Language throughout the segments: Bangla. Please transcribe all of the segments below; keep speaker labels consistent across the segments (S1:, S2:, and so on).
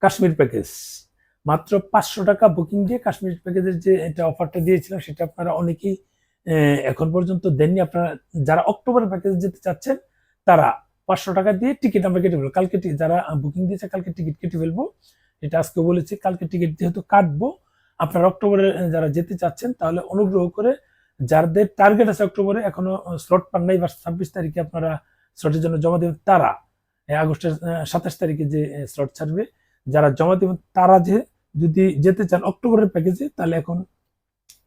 S1: কাশ্মীর প্যাকেজ মাত্র 500 টাকা বুকিং দিয়ে কাশ্মীর প্যাকেজের যে এটা অফারটা দিয়েছিলাম সেটা আপনারা অনেকেই এখন পর্যন্ত দেননি। আপনারা যারা অক্টোবরের প্যাকেজে যেতে চাচ্ছেন তারা 500 টাকা দিয়ে টিকিট আমরা কেটে ফেলবো কালকে। যারা বুকিং দিয়েছে কালকে টিকিট কেটে ফেলবো, এটা আজকে বলেছি। কালকে টিকিট যেহেতু কাটবো, আপনারা অক্টোবরে যারা যেতে চাচ্ছেন তাহলে অনুগ্রহ করে, যাদের টার্গেট আছে অক্টোবরে এখনো স্লট পান নাই বা 26 তারিখে আপনারা স্লটের জন্য জমা দেবেন, তারা আগস্টের 27 তারিখে যে স্লট ছাড়বে, যারা জমা দেবেন তারা যদি যেতে চান অক্টোবরের প্যাকেজে, তাহলে এখন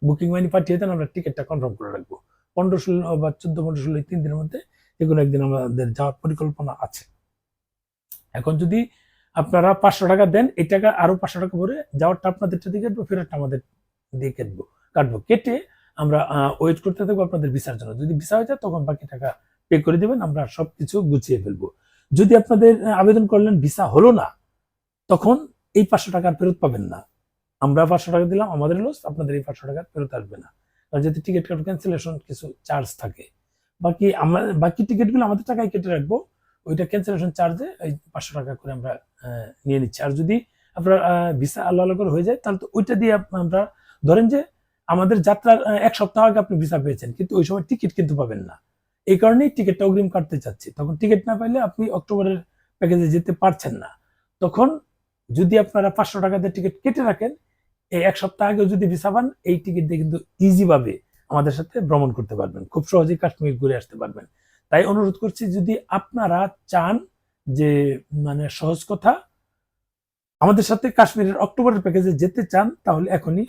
S1: বুকিং মানি পাঠিয়ে দেন, আমরা টিকিটটা কনফার্ম করে রাখবো। 15-16 বা 14-15-16 এই 3 দিনের মধ্যে এগুলো একদিন আমাদের যাওয়ার পরিকল্পনা আছে। এখন যদি আপনারা 500 টাকা দেন, এই টাকা আরো 500 টাকা ভরে যাওয়ারটা আপনাদেরটা দিয়ে কাটবো, ফেরতটা আমাদের দিয়ে কাটবো। কেটে আমরা ওয়েট করতে থাকবো আপনাদের ভিসার জন্য। যদি ভিসা হয়ে যায় তখন বাকি টাকা পে করে দেবেন, আমরা সবকিছু গুছিয়ে ফেলবো। যদি আপনাদের আবেদন করলেন ভিসা হলো না, তখন এই 500 টাকা ফেরত পাবেন না। আমরা 500 টাকা দিলাম, আমাদের লস, আপনাদের এই 500 টাকা ফেরত আসবে না। কারণ যেহেতু টিকিট কাটা ক্যান্সেলেশন কিছু চার্জ থাকে, বাকি টিকিটগুলো আমাদের টাকায় কেটে রাখবো, ওইটা ক্যান্সেলেশন চার্জে ওই 500 টাকা করে আমরা নিয়ে নিচ্ছি। আর যদি আপনার ভিসা আল্লাহ করে হয়ে যায়, তাহলে তো ওইটা দিয়ে আমরা ধরেন যে আমাদের যাত্রার 1 সপ্তাহ আগে আপনি ভিসা পেয়েছেন, কিন্তু ওই সময় টিকিট কিন্তু পাবেন না। এই কারণেই টিকিটটা অগ্রিম কাটতে চাচ্ছি। তখন টিকিট না পাইলে আপনি অক্টোবরের প্যাকেজে যেতে পারছেন না। তখন যদি আপনারা 500 টাকা দিয়ে টিকিট কেটে রাখেন, এই 1 সপ্তাহ আগেও যদি ভিসা পান, এই টিকিট দিয়ে কিন্তু ইজি ভাবে আমাদের সাথে ভ্রমণ করতে পারবেন, খুব সহজেই কাশ্মীর ঘুরে আসতে পারবেন। তাই অনুরোধ করছি, যদি আপনারা চান যে মানে সহজ কথা আমাদের সাথে কাশ্মীরের অক্টোবরের প্যাকেজে যেতে চান, তাহলে এখনই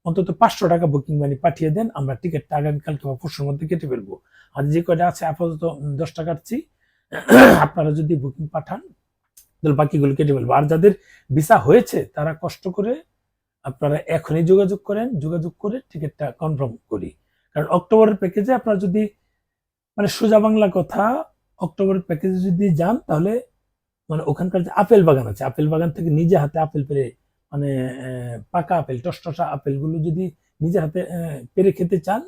S1: অন্তত 500 টাকা বুকিং মানি পাঠিয়ে দেন, আমরা টিকিটটা আগামীকালকে বা পরশুর মধ্যে কেটে ফেলবো। আর যে কয়টা আছে আপাতত 10 টাকা কাটছি, আপনারা যদি বুকিং পাঠান তাহলে বাকিগুলো কেটে ফেলবো। আর যাদের ভিসা হয়েছে তারা কষ্ট করে আপনারা এখনই যোগাযোগ করে টিকিটটা কনফার্ম করি। কারণ অক্টোবরের প্যাকেজে আপনারা যদি মানে সোজা বাংলা কথা, অক্টোবরের প্যাকেজে যদি যান তাহলে মানে ওখানকার যে আপেল বাগান আছে, আপেল বাগান থেকে নিজে হাতে আপেল পেরে মানে পাকা আপেল, টসটসা আপেল গুলো যদি নিজে হাতে পেরে খেতে চান,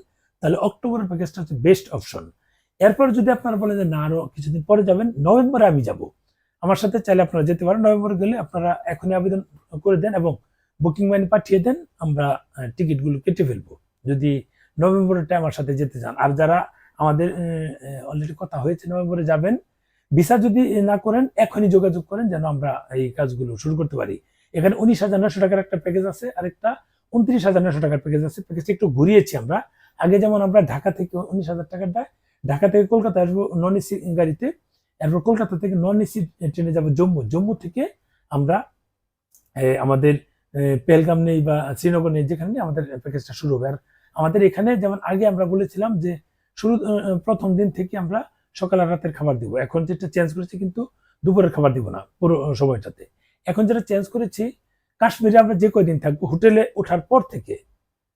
S1: তাহলে অক্টোবরের প্যাকেজটা হচ্ছে বেস্ট অপশন। এরপর যদি আপনারা বলেন যে না আরো কিছুদিন পরে যাবেন, নভেম্বরে আমি যাব, আমার সাথে চাইলে আপনারা যেতে পারেন। নভেম্বরে গেলে আপনারা এখনই আবেদন করে দেন এবং বুকিং মানি পাঠিয়ে দেন, আমরা টিকিটগুলো কেটে ফেলবো যদি নভেম্বরের টাইম আমার সাথে যেতে চান। আর যারা আমাদের অলরেডি কথা হয়েছে নভেম্বরে যাবেন, ভিসা যদি না করেন এখনই যোগাযোগ করেন যেন আমরা এই কাজগুলো শুরু করতে পারি। এখানে 19,900 টাকার একটা প্যাকেজ আছে, আর একটা 29,900 টাকার প্যাকেজ আছে। প্যাকেজটা একটু ঘুরিয়েছি আমরা। আগে যেমন আমরা ঢাকা থেকে 19,000 টাকাটা, ঢাকা থেকে কলকাতা আসবো নন এসি গাড়িতে, এরপর কলকাতা থেকে নন এসি ট্রেনে যাবো জম্মু থেকে আমরা আমাদের পেহেলগাম নেই বা শ্রীনগর নেই, যেখানে নেই আমাদের প্যাকেজটা শুরু হবে। আর আমাদের এখানে যেমন আগে আমরা বলেছিলাম যে শুরু প্রথম দিন থেকে আমরা সকাল আর রাতের খাবার দিব, এখন যেটা চেঞ্জ করেছি কিন্তু দুপুরের খাবার দিব না পুরো সময়টাতে। এখন যেটা চেঞ্জ করেছি, কাশ্মীরে আমরা যে কয়দিন থাকবো হোটেলে ওঠার পর থেকে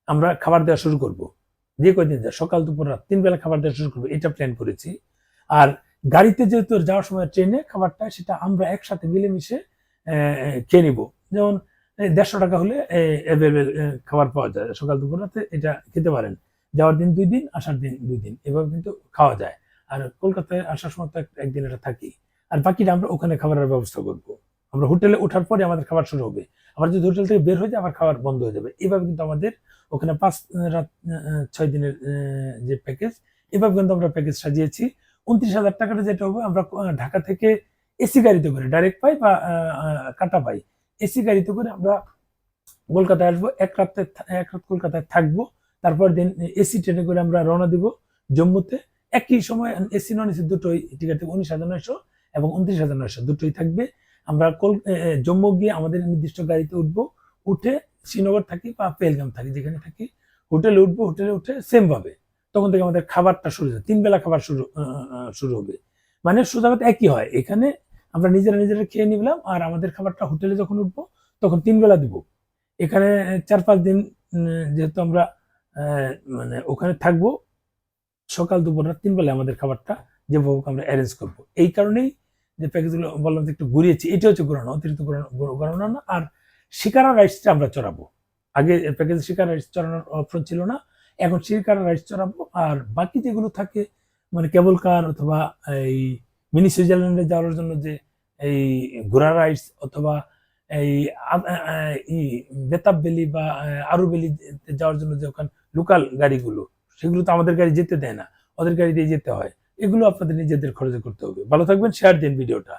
S1: আমরা খাবার দেওয়া শুরু করব। যে কয়দিন যায় সকাল দুপুর রাত 3 বেলা খাবার দেওয়া শুরু করবো, এটা প্ল্যান করেছি। আর গাড়িতে যেহেতু যাওয়ার সময় ট্রেনে খাবারটা সেটা আমরা একসাথে মিলেমিশে খেয়ে নিব। যেমন 150 টাকা হলে অ্যাভেলেবেল খাবার পাওয়া যায়, সকাল দুপুর রাতে এটা খেতে পারেন। যাওয়ার দিন 2 দিন, আসার দিন 2 দিন, এভাবে কিন্তু খাওয়া যায়। আর কলকাতায় আসার সময় তো একদিন এটা থাকি, আর বাকিটা আমরা ওখানে খাবারের ব্যবস্থা করব। আমরা হোটেলে ওঠার পরে আমাদের খাবার শুরু হবে, আবার যদি হোটেল থেকে বের হয়ে যায় আবার খাবার বন্ধ হয়ে যাবে। এভাবে কিন্তু আমাদের ওখানে 5 রাত 6 দিনের যে প্যাকেজ, এভাবে কিন্তু আমরা প্যাকেজ সাজিয়েছি। 29,000 টাকাটা যেটা হবে, আমরা ঢাকা থেকে এসি গাড়িতে করে ডাইরেক্ট পাই বা কাটা পাই, এসি গাড়িতে করে আমরা কলকাতায় আসবো, এক রাত কলকাতায় থাকবো, তারপর দিন এসি ট্রেনে করে আমরা রওনা দিব জম্মুতে। একই সময় এসি নন এসি দুটোই টিকিট 19,900 এবং 29,900 দুটোই থাকবে। আমরা জম্মু গিয়ে আমাদের নির্দিষ্ট গাড়িতে উঠবো, উঠে শ্রীনগর থাকি বা পেহেলগাম থাকি যেখানে থাকি, হোটেলে উঠবো, হোটেলে উঠে সেম ভাবে তখন থেকে আমাদের খাবারটা শুরু হবে, 3 বেলা খাবার শুরু হবে। মানে সোজা কথা একই হয়, এখানে আমরা নিজেরা খেয়ে নিলাম, আর আমাদের খাবারটা হোটেলে যখন উঠবো তখন 3 বেলা দিব। এখানে 4-5 দিন যেহেতু আমরা মানে ওখানে থাকবো, সকাল দুপুর রাত 3 বেলা আমাদের খাবারটা যেভাবে আমরা অ্যারেঞ্জ করব। এই কারণেই যে প্যাকেজগুলো বললাম যে একটু ঘুরিয়েছি, এটা হচ্ছে ঘোরানো, অতিরিক্ত ঘোরানো না। আর শিকারা রাইসটা আমরা চড়াবো, আগে প্যাকেজে শিকারা রাইস চড়ানোর অপশন ছিল না, এখন শিকারা রাইস চড়াবো। আর বাকি যেগুলো থাকে মানে কেবল কার অথবা এই মিনি সুইজারল্যান্ডে যাওয়ার জন্য যে এই ঘোড়া রাইডস অথবা এই বেতাব ভ্যালি বা আরু ভ্যালিতে যাওয়ার জন্য যে ওখানে লোকাল গাড়িগুলো, সেগুলো তো আমাদের গাড়ি যেতে দেয় না, ওদের গাড়ি দিয়ে যেতে হয়। এগুলো আপনাদের নিজেদের খরচে করতে হবে। ভালো থাকবেন, শেয়ার দিন ভিডিওটা।